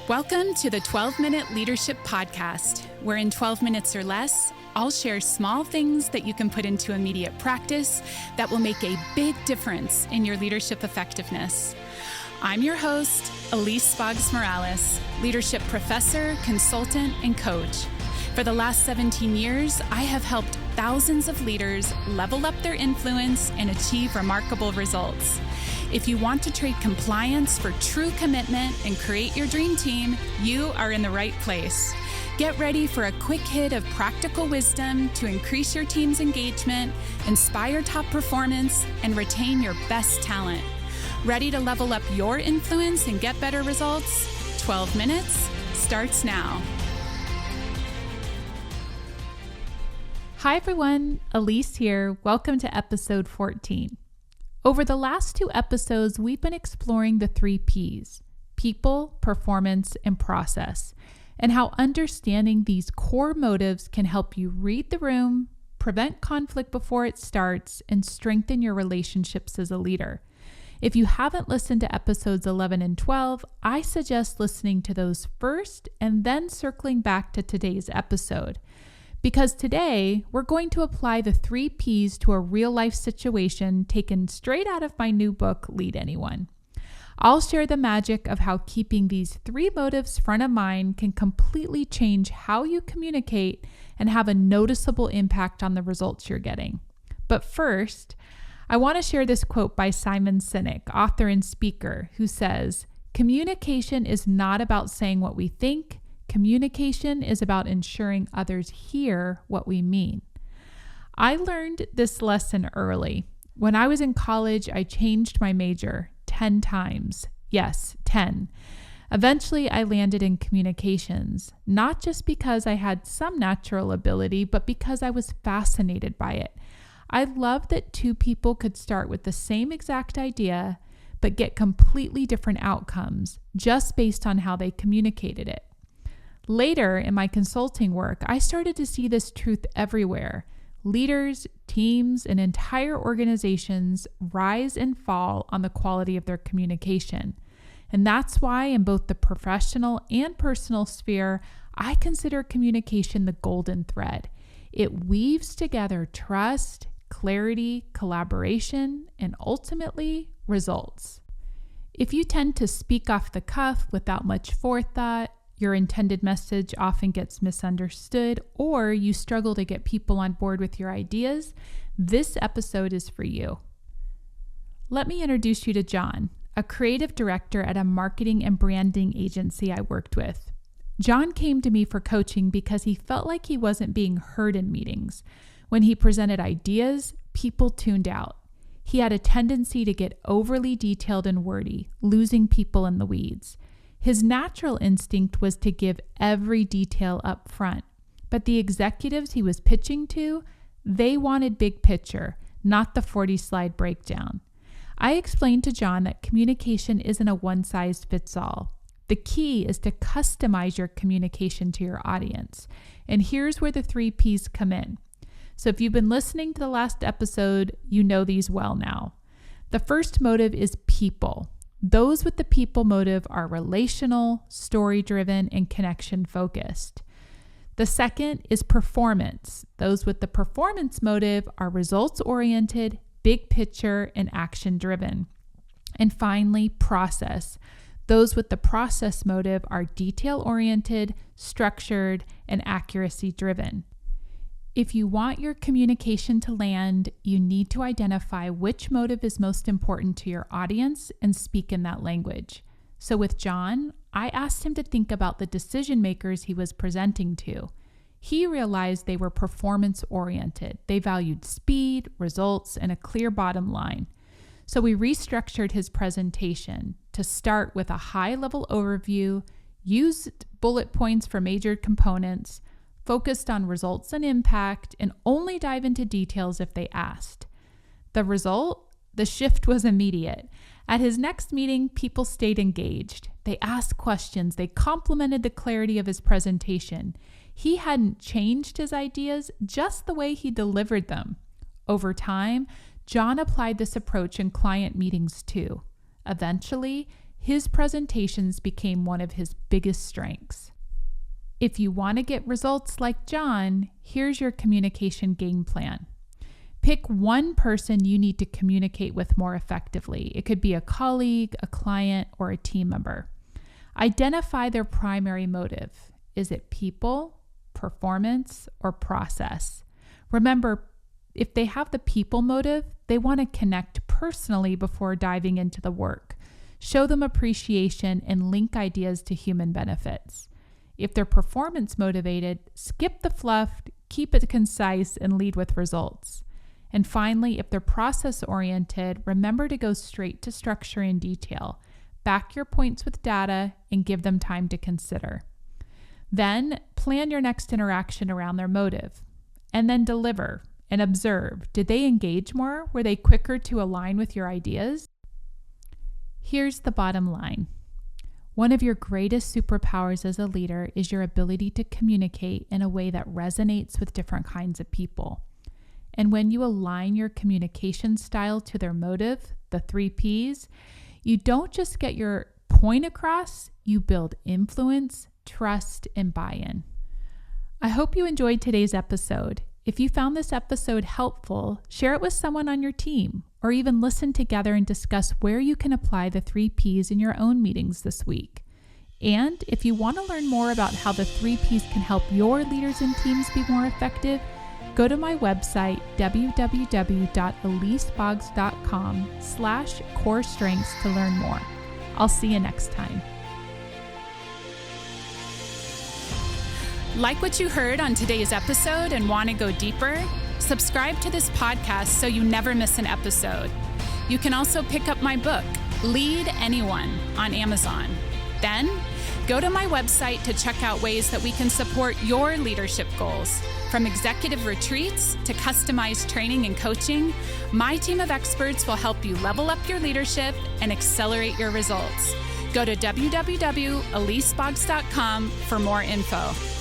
Welcome to the 12-Minute Leadership Podcast, where in 12 minutes or less, I'll share small things that you can put into immediate practice that will make a big difference in your leadership effectiveness. I'm your host, Elise Boggs-Morales, leadership professor, consultant, and coach. For the last 17 years, I have helped thousands of leaders level up their influence and achieve remarkable results. If you want to trade compliance for true commitment and create your dream team, you are in the right place. Get ready for a quick hit of practical wisdom to increase your team's engagement, inspire top performance, and retain your best talent. Ready to level up your influence and get better results? 12 minutes starts now. Hi everyone, Elise here. Welcome to episode 14. Over the last 2 episodes, we've been exploring the 3 Ps: people, performance, and process, and how understanding these core motives can help you read the room, prevent conflict before it starts, and strengthen your relationships as a leader. If you haven't listened to episodes 11 and 12, I suggest listening to those first and then circling back to today's episode. Because today, we're going to apply the 3 Ps to a real-life situation taken straight out of my new book, Lead Anyone. I'll share the magic of how keeping these 3 motives front of mind can completely change how you communicate and have a noticeable impact on the results you're getting. But first, I want to share this quote by Simon Sinek, author and speaker, who says, "Communication is not about saying what we think. Communication is about ensuring others hear what we mean." I learned this lesson early. When I was in college, I changed my major 10 times. Yes, 10. Eventually, I landed in communications, not just because I had some natural ability, but because I was fascinated by it. I loved that 2 people could start with the same exact idea, but get completely different outcomes just based on how they communicated it. Later in my consulting work, I started to see this truth everywhere. Leaders, teams, and entire organizations rise and fall on the quality of their communication. And that's why in both the professional and personal sphere, I consider communication the golden thread. It weaves together trust, clarity, collaboration, and ultimately results. If you tend to speak off the cuff without much forethought, your intended message often gets misunderstood, or you struggle to get people on board with your ideas, this episode is for you. Let me introduce you to John, a creative director at a marketing and branding agency I worked with. John came to me for coaching because he felt like he wasn't being heard in meetings. When he presented ideas, people tuned out. He had a tendency to get overly detailed and wordy, losing people in the weeds. His natural instinct was to give every detail up front, but the executives he was pitching to, they wanted big picture, not the 40-slide breakdown. I explained to John that communication isn't a one-size-fits-all. The key is to customize your communication to your audience. And here's where the 3 Ps come in. So if you've been listening to the last episode, you know these well now. The first motive is people. Those with the people motive are relational, story-driven, and connection-focused. The second is performance. Those with the performance motive are results-oriented, big picture, and action-driven. And finally, process. Those with the process motive are detail-oriented, structured, and accuracy-driven. If you want your communication to land, you need to identify which motive is most important to your audience and speak in that language. So with John, I asked him to think about the decision makers he was presenting to. He realized they were performance-oriented. They valued speed, results, and a clear bottom line. So we restructured his presentation to start with a high-level overview, used bullet points for major components, focused on results and impact, and only dive into details if they asked. The result? The shift was immediate. At his next meeting, people stayed engaged. They asked questions. They complimented the clarity of his presentation. He hadn't changed his ideas, just the way he delivered them. Over time, John applied this approach in client meetings too. Eventually, his presentations became one of his biggest strengths. If you want to get results like John, here's your communication game plan. Pick one person you need to communicate with more effectively. It could be a colleague, a client, or a team member. Identify their primary motive. Is it people, performance, or process? Remember, if they have the people motive, they want to connect personally before diving into the work. Show them appreciation and link ideas to human benefits. If they're performance motivated, skip the fluff, keep it concise, and lead with results. And finally, if they're process oriented, remember to go straight to structure and detail. Back your points with data and give them time to consider. Then plan your next interaction around their motive. And then deliver and observe. Did they engage more? Were they quicker to align with your ideas? Here's the bottom line. One of your greatest superpowers as a leader is your ability to communicate in a way that resonates with different kinds of people. And when you align your communication style to their motive, the 3 Ps, you don't just get your point across, you build influence, trust, and buy-in. I hope you enjoyed today's episode. If you found this episode helpful, share it with someone on your team, or even listen together and discuss where you can apply the 3 Ps in your own meetings this week. And if you want to learn more about how the 3 Ps can help your leaders and teams be more effective, go to my website, www.eliseboggs.com/core strengths to learn more. I'll see you next time. Like what you heard on today's episode and want to go deeper? Subscribe to this podcast so you never miss an episode. You can also pick up my book, Lead Anyone, on Amazon. Then, go to my website to check out ways that we can support your leadership goals. From executive retreats to customized training and coaching, my team of experts will help you level up your leadership and accelerate your results. Go to www.eliseboggs.com for more info.